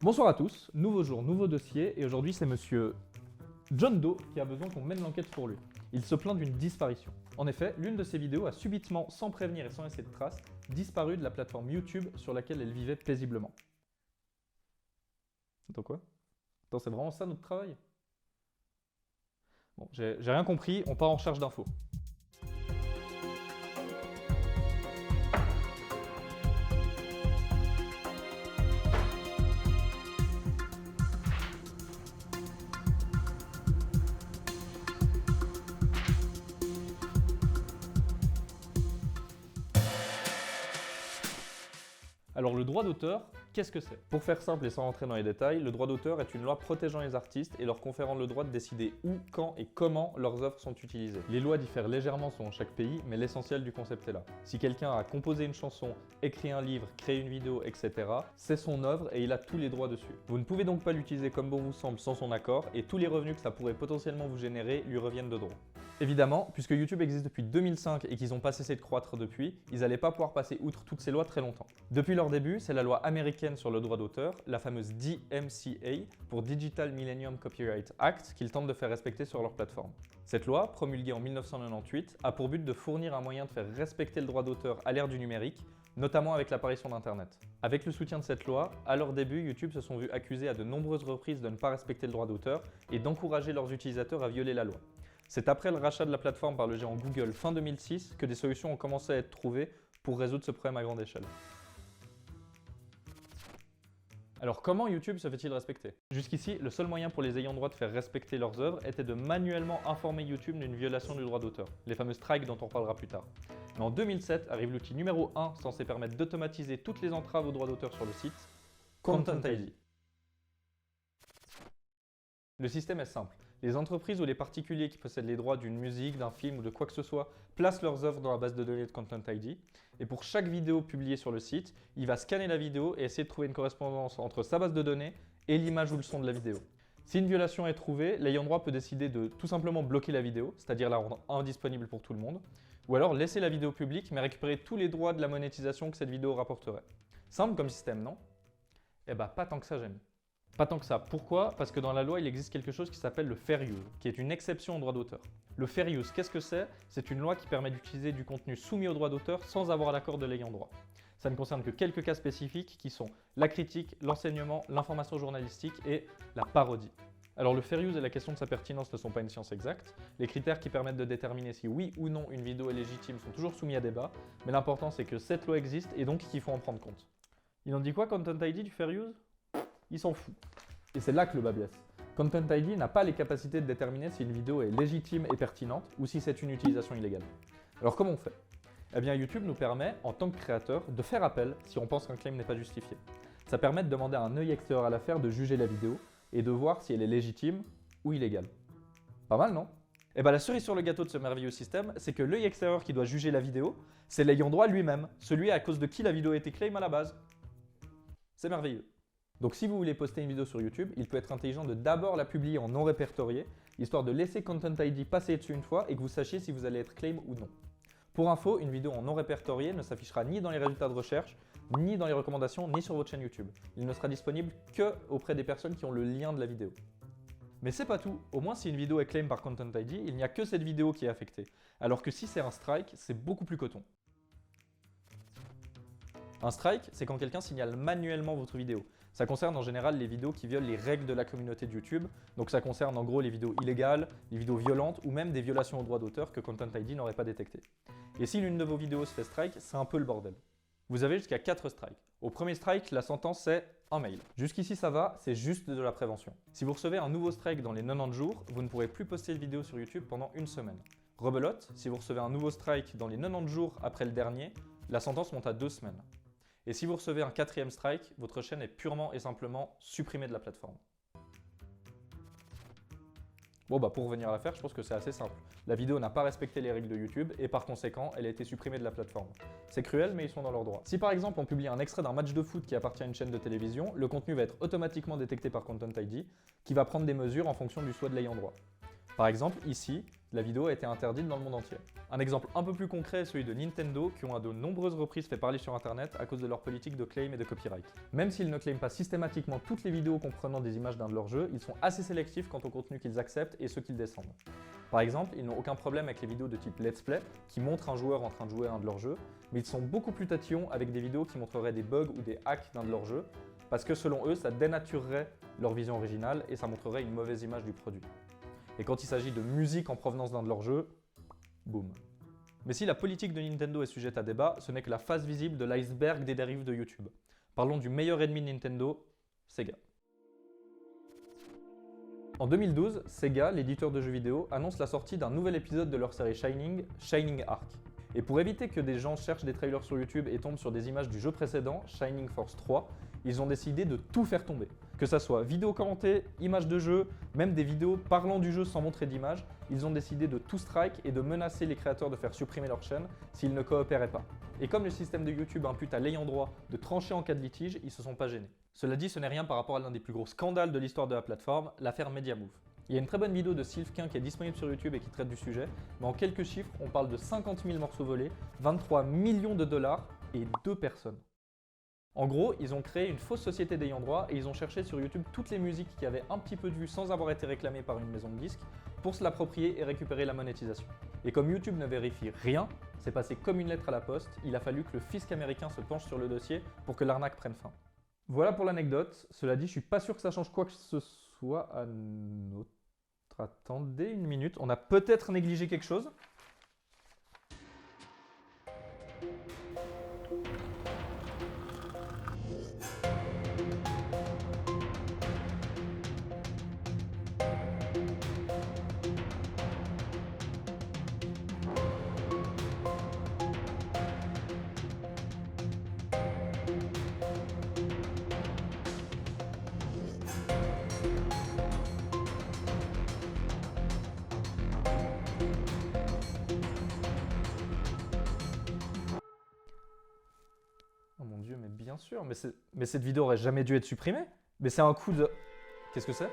Bonsoir à tous, nouveau jour, nouveau dossier, et aujourd'hui c'est monsieur John Doe qui a besoin qu'on mène l'enquête pour lui. Il se plaint d'une disparition. En effet, l'une de ses vidéos a subitement, sans prévenir et sans laisser de traces, disparu de la plateforme YouTube sur laquelle elle vivait paisiblement. Attends quoi? Attends, c'est vraiment ça notre travail? Bon, j'ai rien compris, on part en recherche d'infos. Alors le droit d'auteur, qu'est-ce que c'est? Pour faire simple et sans rentrer dans les détails, le droit d'auteur est une loi protégeant les artistes et leur conférant le droit de décider où, quand et comment leurs œuvres sont utilisées. Les lois diffèrent légèrement selon chaque pays, mais l'essentiel du concept est là. Si quelqu'un a composé une chanson, écrit un livre, créé une vidéo, etc., c'est son œuvre et il a tous les droits dessus. Vous ne pouvez donc pas l'utiliser comme bon vous semble sans son accord et tous les revenus que ça pourrait potentiellement vous générer lui reviennent de droit. Évidemment, puisque YouTube existe depuis 2005 et qu'ils n'ont pas cessé de croître depuis, ils n'allaient pas pouvoir passer outre toutes ces lois très longtemps. Depuis leur début, c'est la loi américaine sur le droit d'auteur, la fameuse DMCA, pour Digital Millennium Copyright Act, qu'ils tentent de faire respecter sur leur plateforme. Cette loi, promulguée en 1998, a pour but de fournir un moyen de faire respecter le droit d'auteur à l'ère du numérique, notamment avec l'apparition d'Internet. Avec le soutien de cette loi, à leur début, YouTube se sont vus accusés à de nombreuses reprises de ne pas respecter le droit d'auteur et d'encourager leurs utilisateurs à violer la loi. C'est après le rachat de la plateforme par le géant Google fin 2006 que des solutions ont commencé à être trouvées pour résoudre ce problème à grande échelle. Alors comment YouTube se fait-il respecter? Jusqu'ici, le seul moyen pour les ayants droit de faire respecter leurs œuvres était de manuellement informer YouTube d'une violation du droit d'auteur, les fameux strikes dont on parlera plus tard. Mais en 2007 arrive l'outil numéro 1 censé permettre d'automatiser toutes les entraves au droit d'auteur sur le site, Content ID. Le système est simple. Les entreprises ou les particuliers qui possèdent les droits d'une musique, d'un film ou de quoi que ce soit placent leurs œuvres dans la base de données de Content ID et pour chaque vidéo publiée sur le site, il va scanner la vidéo et essayer de trouver une correspondance entre sa base de données et l'image ou le son de la vidéo. Si une violation est trouvée, l'ayant droit peut décider de tout simplement bloquer la vidéo, c'est-à-dire la rendre indisponible pour tout le monde, ou alors laisser la vidéo publique mais récupérer tous les droits de la monétisation que cette vidéo rapporterait. Simple comme système, non? Eh bah pas tant que ça j'aime. Pas tant que ça. Pourquoi? Parce que dans la loi, il existe quelque chose qui s'appelle le fair use, qui est une exception au droit d'auteur. Le fair use, qu'est-ce que c'est? C'est une loi qui permet d'utiliser du contenu soumis au droit d'auteur sans avoir l'accord de l'ayant droit. Ça ne concerne que quelques cas spécifiques qui sont la critique, l'enseignement, l'information journalistique et la parodie. Alors le fair use et la question de sa pertinence ne sont pas une science exacte. Les critères qui permettent de déterminer si oui ou non une vidéo est légitime sont toujours soumis à débat, mais l'important c'est que cette loi existe et donc qu'il faut en prendre compte. Il en dit quoi Content ID du fair use? Il s'en fout. Et c'est là que le bas blesse. Content ID n'a pas les capacités de déterminer si une vidéo est légitime et pertinente ou si c'est une utilisation illégale. Alors comment on fait? Eh bien YouTube nous permet, en tant que créateur, de faire appel si on pense qu'un claim n'est pas justifié. Ça permet de demander à un œil extérieur à l'affaire de juger la vidéo et de voir si elle est légitime ou illégale. Pas mal, non? Et bien la cerise sur le gâteau de ce merveilleux système, c'est que l'œil extérieur qui doit juger la vidéo, c'est l'ayant droit lui-même, celui à cause de qui la vidéo a été claim à la base. C'est merveilleux. Donc si vous voulez poster une vidéo sur YouTube, il peut être intelligent de d'abord la publier en non répertorié, histoire de laisser Content ID passer dessus une fois et que vous sachiez si vous allez être claim ou non. Pour info, une vidéo en non répertorié ne s'affichera ni dans les résultats de recherche, ni dans les recommandations, ni sur votre chaîne YouTube. Il ne sera disponible que auprès des personnes qui ont le lien de la vidéo. Mais c'est pas tout, au moins si une vidéo est claim par Content ID, il n'y a que cette vidéo qui est affectée, alors que si c'est un strike, c'est beaucoup plus coton. Un strike, c'est quand quelqu'un signale manuellement votre vidéo. Ça concerne en général les vidéos qui violent les règles de la communauté de YouTube, donc ça concerne en gros les vidéos illégales, les vidéos violentes ou même des violations au droit d'auteur que Content ID n'aurait pas détectées. Et si l'une de vos vidéos se fait strike, c'est un peu le bordel. Vous avez jusqu'à 4 strikes. Au premier strike, la sentence c'est un mail. Jusqu'ici ça va, c'est juste de la prévention. Si vous recevez un nouveau strike dans les 90 jours, vous ne pourrez plus poster de vidéo sur YouTube pendant une semaine. Rebelote, si vous recevez un nouveau strike dans les 90 jours après le dernier, la sentence monte à 2 semaines. Et si vous recevez un 4e strike, votre chaîne est purement et simplement supprimée de la plateforme. Bon bah pour revenir à l'affaire, je pense que c'est assez simple. La vidéo n'a pas respecté les règles de YouTube et par conséquent, elle a été supprimée de la plateforme. C'est cruel mais ils sont dans leurs droits. Si par exemple on publie un extrait d'un match de foot qui appartient à une chaîne de télévision, le contenu va être automatiquement détecté par Content ID qui va prendre des mesures en fonction du souhait de l'ayant droit. Par exemple, ici, la vidéo a été interdite dans le monde entier. Un exemple un peu plus concret est celui de Nintendo, qui ont à de nombreuses reprises fait parler sur internet à cause de leur politique de claim et de copyright. Même s'ils ne claiment pas systématiquement toutes les vidéos comprenant des images d'un de leurs jeux, ils sont assez sélectifs quant au contenu qu'ils acceptent et ceux qu'ils descendent. Par exemple, ils n'ont aucun problème avec les vidéos de type Let's Play, qui montrent un joueur en train de jouer à un de leurs jeux, mais ils sont beaucoup plus tatillons avec des vidéos qui montreraient des bugs ou des hacks d'un de leurs jeux, parce que selon eux, ça dénaturerait leur vision originale et ça montrerait une mauvaise image du produit. Et quand il s'agit de musique en provenance d'un de leurs jeux, boum. Mais si la politique de Nintendo est sujette à débat, ce n'est que la face visible de l'iceberg des dérives de YouTube. Parlons du meilleur ennemi de Nintendo, Sega. En 2012, Sega, l'éditeur de jeux vidéo, annonce la sortie d'un nouvel épisode de leur série Shining, Shining Arc. Et pour éviter que des gens cherchent des trailers sur YouTube et tombent sur des images du jeu précédent, Shining Force 3, ils ont décidé de tout faire tomber. Que ça soit vidéos commentées, images de jeu, même des vidéos parlant du jeu sans montrer d'image, ils ont décidé de tout strike et de menacer les créateurs de faire supprimer leur chaîne s'ils ne coopéraient pas. Et comme le système de YouTube impute à l'ayant droit de trancher en cas de litige, ils se sont pas gênés. Cela dit, ce n'est rien par rapport à l'un des plus gros scandales de l'histoire de la plateforme, l'affaire Mediamove. Il y a une très bonne vidéo de Sylphin qui est disponible sur YouTube et qui traite du sujet, mais en quelques chiffres, on parle de 50 000 morceaux volés, 23 millions de dollars et 2 personnes. En gros, ils ont créé une fausse société d'ayant droit et ils ont cherché sur YouTube toutes les musiques qui avaient un petit peu de vues sans avoir été réclamées par une maison de disques pour se l'approprier et récupérer la monétisation. Et comme YouTube ne vérifie rien, c'est passé comme une lettre à la poste, il a fallu que le fisc américain se penche sur le dossier pour que l'arnaque prenne fin. Voilà pour l'anecdote. Cela dit, je suis pas sûr que ça change quoi que ce soit à notre... Attendez une minute, on a peut-être négligé quelque chose. Oh mon Dieu, mais bien sûr, mais cette vidéo aurait jamais dû être supprimée. Mais c'est un coup de... Qu'est-ce que c'est ?